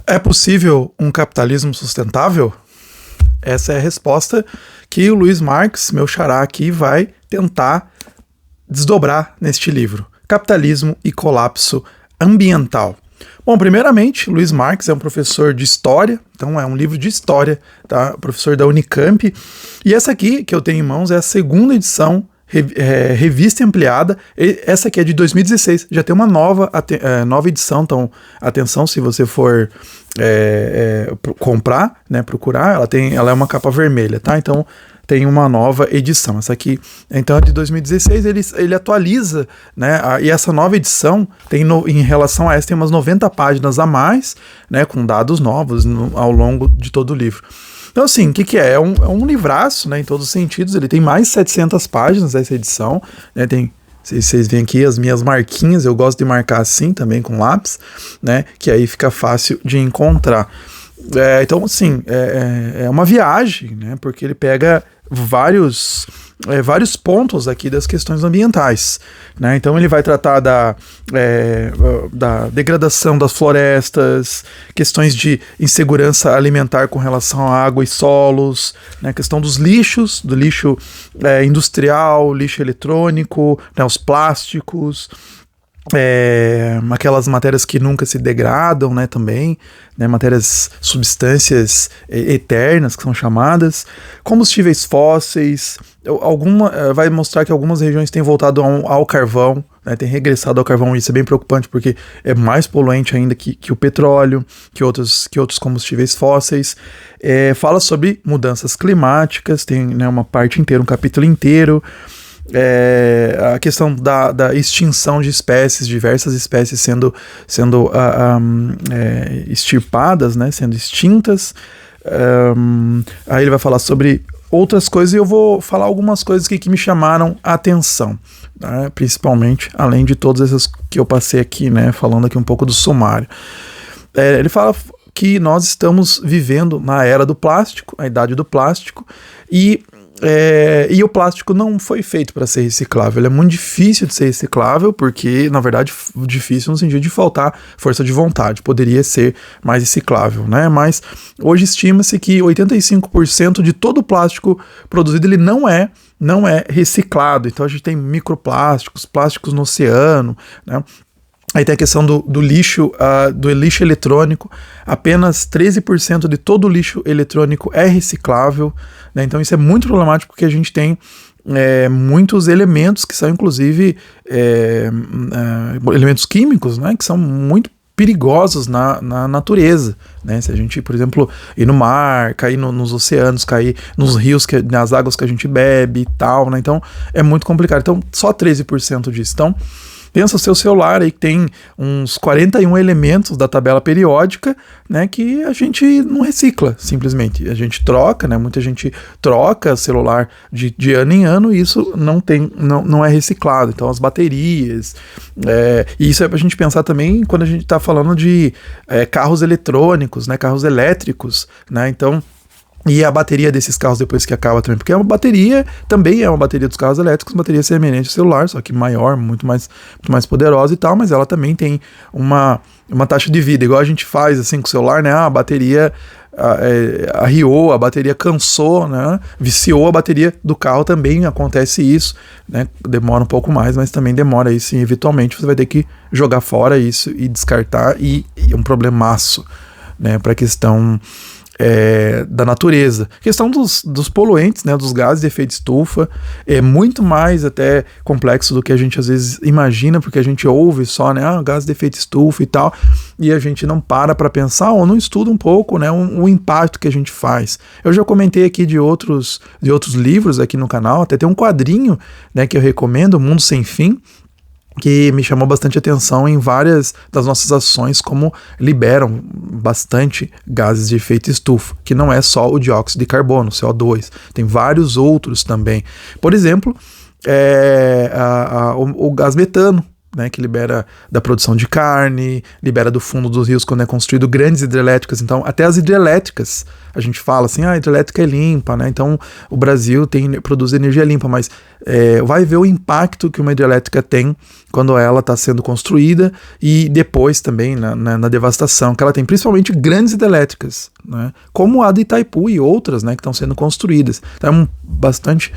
É possível um capitalismo sustentável? Essa é a resposta que o Luiz Marx, meu xará aqui, vai tentar desdobrar neste livro. Capitalismo e colapso ambiental. Bom, primeiramente, Luiz Marx é um professor de história, então é um livro de história, tá? Professor da Unicamp. E essa aqui, que eu tenho em mãos, é a segunda edição, revista ampliada. Essa aqui é de 2016, já tem uma nova edição, então atenção se você for comprar, né, procurar, ela é uma capa vermelha, tá? Então tem uma nova edição. Essa aqui, então, é de 2016, ele atualiza, né? E essa nova edição, em relação a essa, tem umas 90 páginas a mais, né? Com dados novos ao longo de todo o livro. Então, assim, o que é? É um livraço, né? Em todos os sentidos. Ele tem mais de 700 páginas, essa edição, né? Vocês veem aqui as minhas marquinhas, eu gosto de marcar assim também com lápis, né? Que aí fica fácil de encontrar. Então, assim, é uma viagem, né? Porque ele pega vários pontos aqui das questões ambientais, né? Então ele vai tratar da degradação das florestas, questões de insegurança alimentar com relação à água e solos, né? Questão dos lixos, do lixo industrial, lixo eletrônico, né? Os plásticos, aquelas matérias que nunca se degradam, né, também, né, substâncias eternas, que são chamadas, combustíveis fósseis, vai mostrar que algumas regiões têm voltado ao carvão, né, tem regressado ao carvão, e isso é bem preocupante porque é mais poluente ainda que o petróleo, que outros combustíveis fósseis. Fala sobre mudanças climáticas, tem, né, uma parte inteira, um capítulo inteiro. A questão da extinção de espécies, diversas espécies sendo extirpadas, né, sendo extintas. Aí ele vai falar sobre outras coisas e eu vou falar algumas coisas que me chamaram a atenção, né, principalmente, além de todas essas que eu passei aqui, né, falando aqui um pouco do sumário. Ele fala que nós estamos vivendo na era do plástico, a idade do plástico, e o plástico não foi feito para ser reciclável. Ele é muito difícil de ser reciclável, porque, na verdade, difícil no sentido de faltar força de vontade. Poderia ser mais reciclável, né? Mas hoje estima-se que 85% de todo o plástico produzido ele não é reciclado. Então a gente tem microplásticos, plásticos no oceano, né? Aí tem a questão do lixo eletrônico. Apenas 13% de todo o lixo eletrônico é reciclável, né? Então isso é muito problemático, porque a gente tem muitos elementos que são, inclusive, elementos químicos, né? Que são muito perigosos na natureza, né? Se a gente, por exemplo, ir no mar, cair nos oceanos, cair nos rios, nas águas que a gente bebe e tal, né? Então é muito complicado. Então só 13% disso. Então pensa o seu celular aí, que tem uns 41 elementos da tabela periódica, né, que a gente não recicla, simplesmente. A gente troca, né, muita gente troca celular de ano em ano, e isso não é reciclado. Então as baterias, e isso é pra gente pensar também quando a gente tá falando de carros eletrônicos, né, carros elétricos, né, então... E a bateria desses carros depois que acaba também, porque também é uma bateria dos carros elétricos, bateria semelhante ao celular, só que maior, muito mais poderosa e tal, mas ela também tem uma taxa de vida, igual a gente faz assim com o celular, né? A bateria arriou, a bateria cansou, né? Viciou a bateria do carro, também acontece isso, né? Demora um pouco mais, mas também demora isso, e eventualmente você vai ter que jogar fora isso e descartar, e é um problemaço, né? Para a questão da natureza. A questão dos poluentes, né, dos gases de efeito estufa, é muito mais até complexo do que a gente às vezes imagina, porque a gente ouve só, né, gás de efeito estufa e tal, e a gente não para pensar ou não estuda um pouco, né, o impacto que a gente faz. Eu já comentei aqui de outros livros aqui no canal, até tem um quadrinho, né, que eu recomendo, O Mundo Sem Fim, que me chamou bastante atenção em várias das nossas ações, como liberam bastante gases de efeito estufa, que não é só o dióxido de carbono, CO2, tem vários outros também. Por exemplo, o gás metano, né, que libera da produção de carne, libera do fundo dos rios quando é construído grandes hidrelétricas. Então, até as hidrelétricas, a gente fala assim, a hidrelétrica é limpa, né? Então o Brasil produz energia limpa, mas vai ver o impacto que uma hidrelétrica tem quando ela está sendo construída e depois também na devastação que ela tem, principalmente grandes hidrelétricas, né, como a de Itaipu e outras, né, que estão sendo construídas. Então é bastante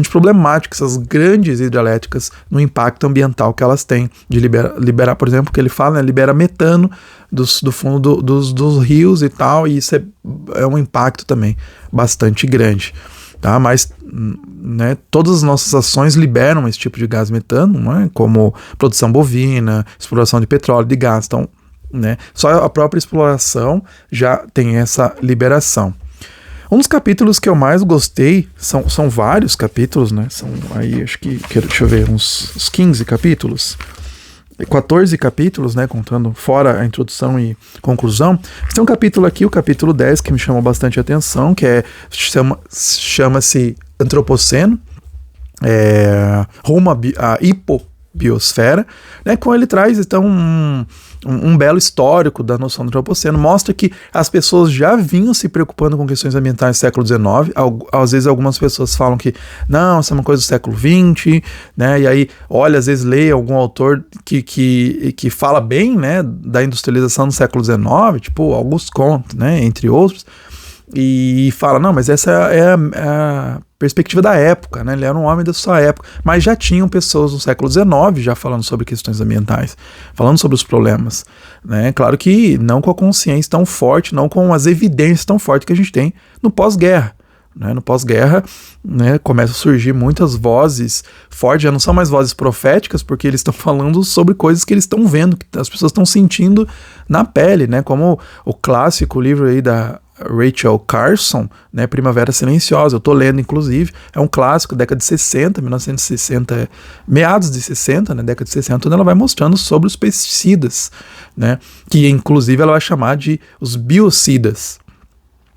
problemático essas grandes hidrelétricas no impacto ambiental que elas têm de liberar, por exemplo, que ele fala, né, libera metano do fundo dos rios e tal, e isso é um impacto também bastante grande. Tá? Mas, né, todas as nossas ações liberam esse tipo de gás metano, né, como produção bovina, exploração de petróleo, de gás. Então, né, só a própria exploração já tem essa liberação. Um dos capítulos que eu mais gostei, são vários capítulos, né, são aí, acho que, deixa eu ver, uns 15 capítulos, 14 capítulos, né, contando fora a introdução e conclusão. Tem um capítulo aqui, o capítulo 10, que me chamou bastante atenção, que chama-se Antropoceno, rumo à hipobiosfera, né, com ele traz, então, um belo histórico da noção do antropoceno, mostra que as pessoas já vinham se preocupando com questões ambientais no século XIX, às vezes algumas pessoas falam que não, isso é uma coisa do século XX, né, e aí, olha, às vezes lê algum autor que fala bem, né, da industrialização no século XIX, tipo Auguste Comte, né, entre outros, e fala, não, mas essa é a perspectiva da época, né? Ele era um homem da sua época, mas já tinham pessoas no século XIX já falando sobre questões ambientais, falando sobre os problemas, né? Claro que não com a consciência tão forte, não com as evidências tão fortes que a gente tem no pós-guerra, né? No pós-guerra, né, começam a surgir muitas vozes fortes, já não são mais vozes proféticas, porque eles estão falando sobre coisas que eles estão vendo, que as pessoas estão sentindo na pele, né? Como o clássico livro aí da Rachel Carson, né, Primavera Silenciosa, eu tô lendo inclusive, é um clássico, década de 60, 1960, meados de 60, né, década de 60, onde ela vai mostrando sobre os pesticidas, né, que inclusive ela vai chamar de os biocidas,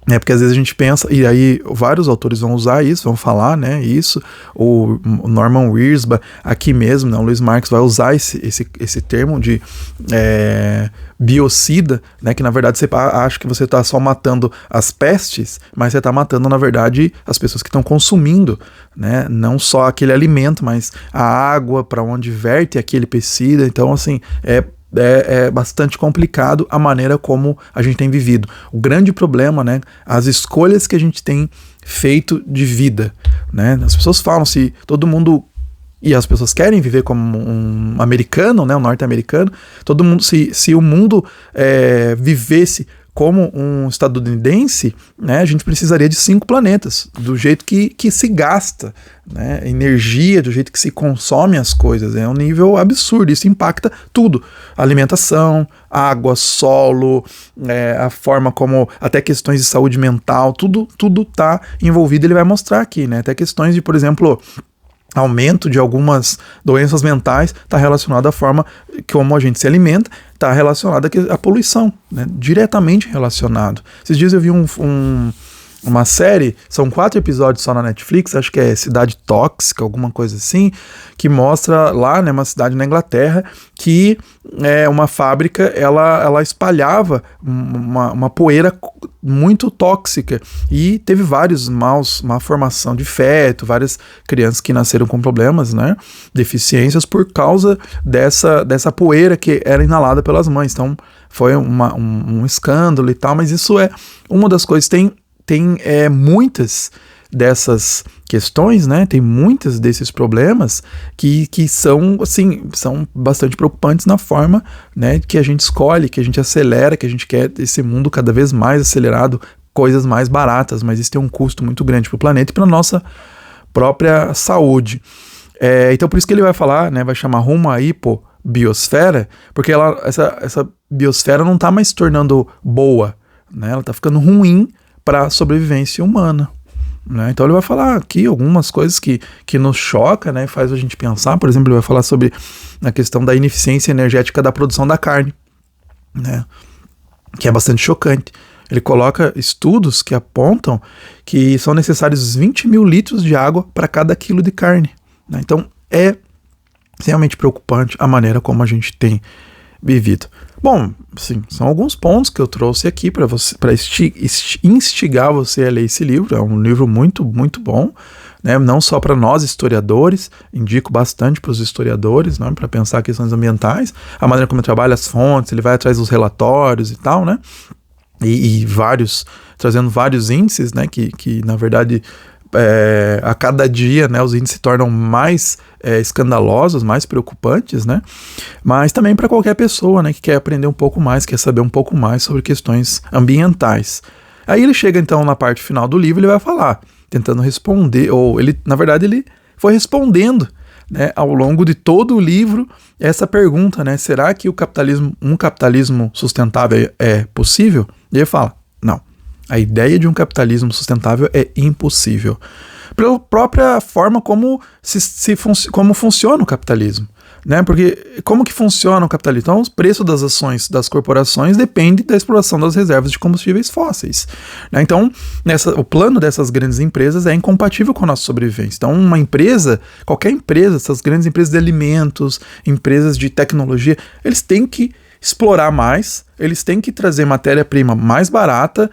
né, porque às vezes a gente pensa, e aí vários autores vão usar isso, vão falar, né, isso, o Norman Wirsba, aqui mesmo, né, o Luiz Marques vai usar esse termo de biocida, né, que na verdade você acha que você está só matando as pestes, mas você está matando, na verdade, as pessoas que estão consumindo, né, não só aquele alimento, mas a água para onde verte aquele pesticida. Então, assim, é bastante complicado a maneira como a gente tem vivido. O grande problema, né, as escolhas que a gente tem feito de vida, né, as pessoas falam se todo mundo, e as pessoas querem viver como um americano, né, um norte-americano, todo mundo, se o mundo vivesse como um estadunidense, né, a gente precisaria de 5 planetas, do jeito que se gasta, né, energia, do jeito que se consome as coisas, é um nível absurdo, isso impacta tudo, alimentação, água, solo, a forma como, até questões de saúde mental, tudo tá envolvido, ele vai mostrar aqui, né, até questões de, por exemplo, aumento de algumas doenças mentais está relacionado à forma como a gente se alimenta, está relacionado à poluição, né? Diretamente relacionado. Esses dias eu vi uma série, são 4 episódios só na Netflix, acho que é Cidade Tóxica, alguma coisa assim, que mostra lá, né, uma cidade na Inglaterra, que uma fábrica, ela espalhava uma poeira muito tóxica, e teve má formação de feto, várias crianças que nasceram com problemas, né, deficiências, por causa dessa poeira que era inalada pelas mães. Então foi um escândalo e tal, mas isso é uma das coisas. Tem muitas dessas questões, né? Tem muitos desses problemas que são, assim, são bastante preocupantes na forma, né, que a gente escolhe, que a gente acelera, que a gente quer esse mundo cada vez mais acelerado, coisas mais baratas, mas isso tem um custo muito grande para o planeta e para a nossa própria saúde. Então por isso que ele vai falar, né, vai chamar rumo à hipobiosfera, porque essa biosfera não está mais se tornando boa, né? Ela está ficando ruim para a sobrevivência humana, né? Então ele vai falar aqui algumas coisas que nos choca, né, faz a gente pensar. Por exemplo, ele vai falar sobre a questão da ineficiência energética da produção da carne, né, que é bastante chocante. Ele coloca estudos que apontam que são necessários 20 mil litros de água para cada quilo de carne, né? Então é realmente preocupante a maneira como a gente tem vivido. Bom, sim, são alguns pontos que eu trouxe aqui para instigar você a ler esse livro. É um livro muito, muito bom, né? Não só para nós historiadores, indico bastante para os historiadores, né? Para pensar questões ambientais, a maneira como ele trabalha as fontes, ele vai atrás dos relatórios e tal, né? E trazendo vários índices, né? Que na verdade, a cada dia, né, os índices se tornam mais escandalosos, mais preocupantes, né? Mas também para qualquer pessoa, né, que quer aprender um pouco mais, quer saber um pouco mais sobre questões ambientais. Aí ele chega então na parte final do livro, ele vai falar, tentando responder, ou ele, na verdade, ele foi respondendo, né, ao longo de todo o livro essa pergunta, né? Será que um capitalismo sustentável é possível? E ele fala, não. A ideia de um capitalismo sustentável é impossível. Pela própria forma como como funciona o capitalismo, né? Porque como que funciona o capitalismo? Então, o preço das ações das corporações depende da exploração das reservas de combustíveis fósseis, né? Então, o plano dessas grandes empresas é incompatível com a nossa sobrevivência. Então, qualquer empresa, essas grandes empresas de alimentos, empresas de tecnologia, eles têm que explorar mais, eles têm que trazer matéria-prima mais barata,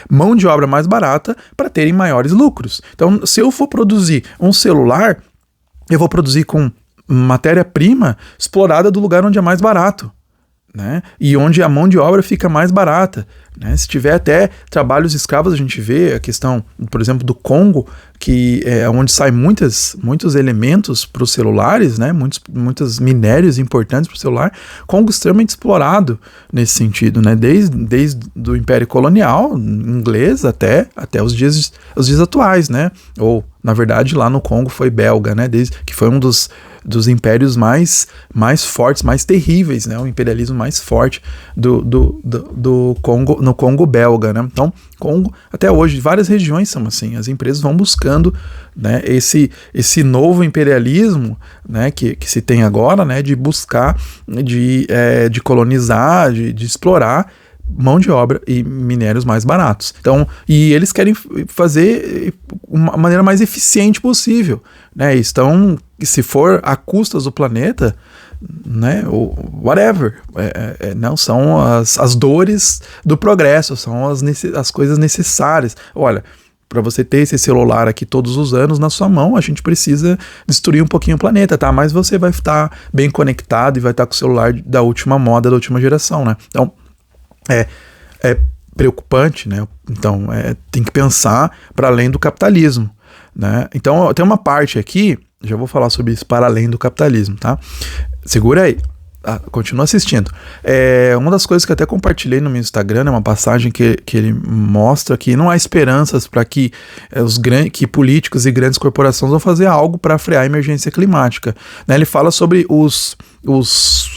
mão de obra mais barata, para terem maiores lucros. Então, se eu for produzir um celular, eu vou produzir com matéria-prima explorada do lugar onde é mais barato, né? E onde a mão de obra fica mais barata, né? Se tiver até trabalhos escravos, a gente vê a questão, por exemplo, do Congo, que é onde saem muitos elementos para os celulares, né? Muitos minérios importantes para o celular. Congo extremamente explorado nesse sentido, né? Desde o Império Colonial inglês até os dias atuais, né? Ou, na verdade, lá no Congo foi belga, né? Que foi um dos impérios mais fortes, mais terríveis, né? O imperialismo mais forte do Congo, no Congo belga, né? Então, Congo, até hoje, várias regiões são assim, as empresas vão buscando, né, esse novo imperialismo, né, que se tem agora, né, de buscar, de colonizar, de explorar mão de obra e minérios mais baratos. Então, e eles querem fazer uma maneira mais eficiente possível, né? Estão, se for a custas do planeta, né, ou whatever, não são as dores do progresso, são as coisas necessárias. Olha, para você ter esse celular aqui todos os anos na sua mão, a gente precisa destruir um pouquinho o planeta, tá? Mas você vai estar bem conectado e vai estar com o celular da última moda, da última geração, né? Então, é preocupante, né? Então, tem que pensar para além do capitalismo, né? Então, tem uma parte aqui, já vou falar sobre isso para além do capitalismo, tá? Segura aí, continua assistindo. Uma das coisas que eu até compartilhei no meu Instagram é uma passagem que ele mostra que não há esperanças para que políticos e grandes corporações vão fazer algo para frear a emergência climática, né? Ele fala sobre os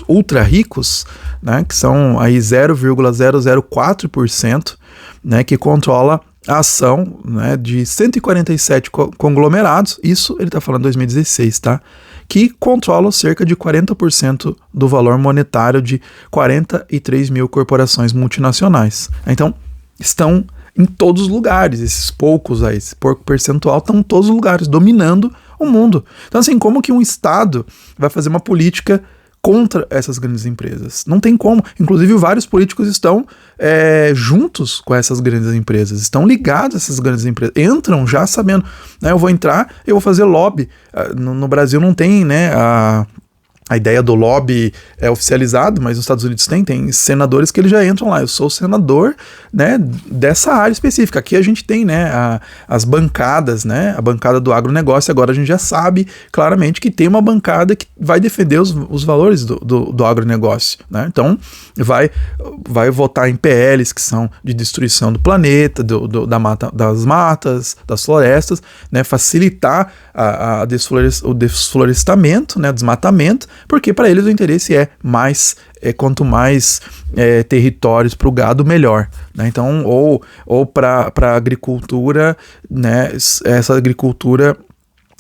ultra ricos, né, que são aí 0,004%, né, que controla a ação, né, de 147 conglomerados, isso ele está falando em 2016, tá? Que controlam cerca de 40% do valor monetário de 43 mil corporações multinacionais. Então, estão em todos os lugares, esse pouco percentual estão em todos os lugares, dominando o mundo. Então, assim, como que um Estado vai fazer uma política contra essas grandes empresas? Não tem como. Inclusive, vários políticos estão juntos com essas grandes empresas, estão ligados a essas grandes empresas, entram já sabendo, né, eu vou entrar, eu vou fazer lobby. No Brasil não tem, né, a ideia do lobby é oficializado, mas nos Estados Unidos tem senadores que eles já entram lá. Eu sou senador, né, dessa área específica. Aqui a gente tem, né, as bancadas, né, a bancada do agronegócio. Agora a gente já sabe claramente que tem uma bancada que vai defender os valores do agronegócio, né? Então vai votar em PLs que são de destruição do planeta, das matas, das florestas, né, facilitar o desflorestamento, né, o desmatamento, porque para eles o interesse quanto mais territórios para o gado, melhor, né? Então, ou para a agricultura, né, essa agricultura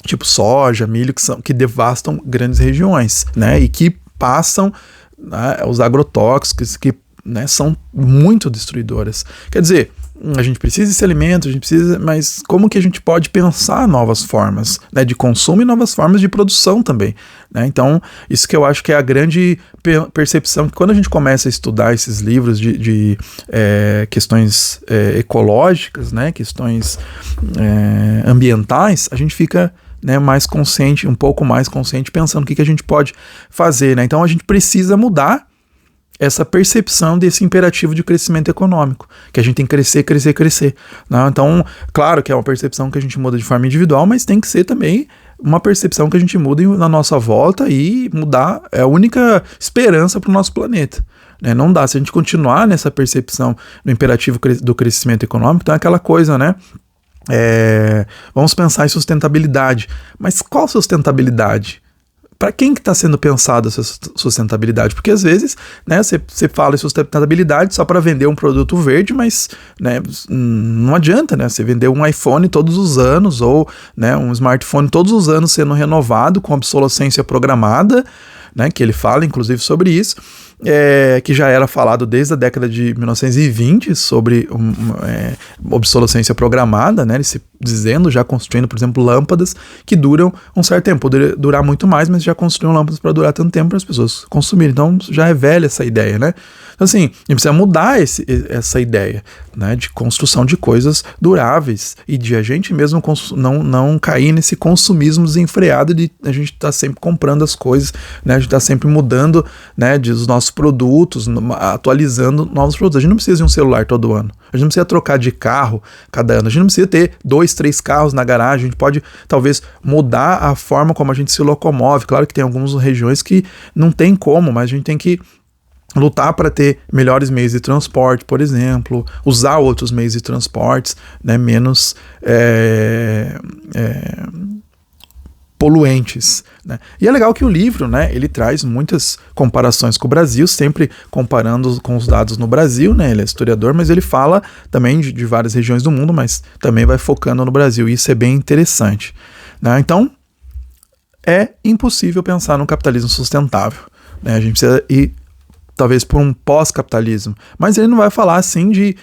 tipo soja, milho, que devastam grandes regiões, né, e que passam, né, os agrotóxicos que, né, são muito destruidoras. Quer dizer, a gente precisa desse alimento, a gente precisa, mas como que a gente pode pensar novas formas, né, de consumo e novas formas de produção também, né? Então, isso que eu acho que é a grande percepção, que quando a gente começa a estudar esses livros de questões ecológicas, né, questões ambientais, a gente fica, né, mais consciente, um pouco mais consciente, pensando o que a gente pode fazer, né? Então, a gente precisa mudar essa percepção desse imperativo de crescimento econômico, que a gente tem que crescer, crescer, crescer, né? Então, claro que é uma percepção que a gente muda de forma individual, mas tem que ser também uma percepção que a gente muda na nossa volta, e mudar é a única esperança para o nosso planeta, né? Não dá, se a gente continuar nessa percepção do imperativo do crescimento econômico, então é aquela coisa, né? Vamos pensar em sustentabilidade, mas qual sustentabilidade? Para quem que está sendo pensado essa sustentabilidade? Porque às vezes, né, você fala em sustentabilidade só para vender um produto verde, mas, né, não adianta, né, você vender um iPhone todos os anos, ou, né, um smartphone todos os anos sendo renovado com obsolescência programada, né, que ele fala inclusive sobre isso, que já era falado desde a década de 1920 sobre obsolescência programada, né, dizendo, já construindo, por exemplo, lâmpadas que duram um certo tempo, poderia durar muito mais, mas já construíram lâmpadas para durar tanto tempo para as pessoas consumirem, então já é velha essa ideia, né? Então assim, a gente precisa mudar essa ideia, né, de construção de coisas duráveis, e de a gente mesmo não cair nesse consumismo desenfreado de a gente estar sempre comprando as coisas, né, a gente está sempre mudando, né, dos nossos produtos, atualizando novos produtos. A gente não precisa de um celular todo ano, a gente não precisa trocar de carro cada ano, a gente não precisa ter 2, 3 carros na garagem, a gente pode talvez mudar a forma como a gente se locomove. Claro que tem algumas regiões que não tem como, mas a gente tem que lutar para ter melhores meios de transporte, por exemplo, usar outros meios de transportes, né, menos poluentes, né? E é legal que o livro, né, ele traz muitas comparações com o Brasil, sempre comparando com os dados no Brasil, né? Ele é historiador, mas ele fala também de várias regiões do mundo, mas também vai focando no Brasil, e isso é bem interessante, né? Então, é impossível pensar num capitalismo sustentável, né? A gente precisa ir talvez por um pós-capitalismo, mas ele não vai falar assim de,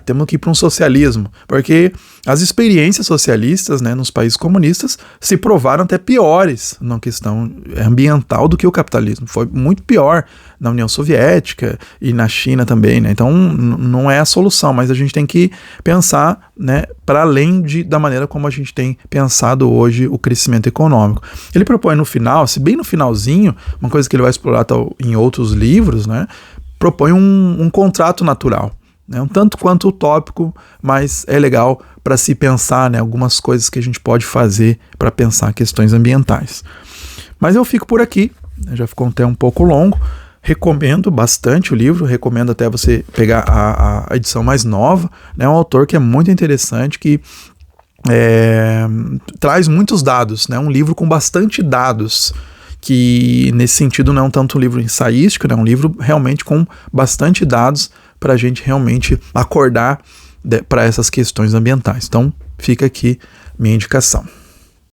temos que ir para um socialismo, porque as experiências socialistas, né, nos países comunistas se provaram até piores na questão ambiental do que o capitalismo. Foi muito pior na União Soviética e na China também, né? Então não é a solução, mas a gente tem que pensar, né, para além da maneira como a gente tem pensado hoje o crescimento econômico. Ele propõe no final, se bem no finalzinho, uma coisa que ele vai explorar em outros livros, né, propõe um contrato natural, né, um tanto quanto utópico, mas é legal para se pensar, né, algumas coisas que a gente pode fazer para pensar questões ambientais. Mas eu fico por aqui, já ficou até um pouco longo. Recomendo bastante o livro, recomendo até você pegar a edição mais nova, né? É um autor que é muito interessante, que traz muitos dados, né? Um livro com bastante dados, que nesse sentido não é tanto um livro ensaístico, né? É um livro realmente com bastante dados para a gente realmente acordar para essas questões ambientais. Então fica aqui minha indicação.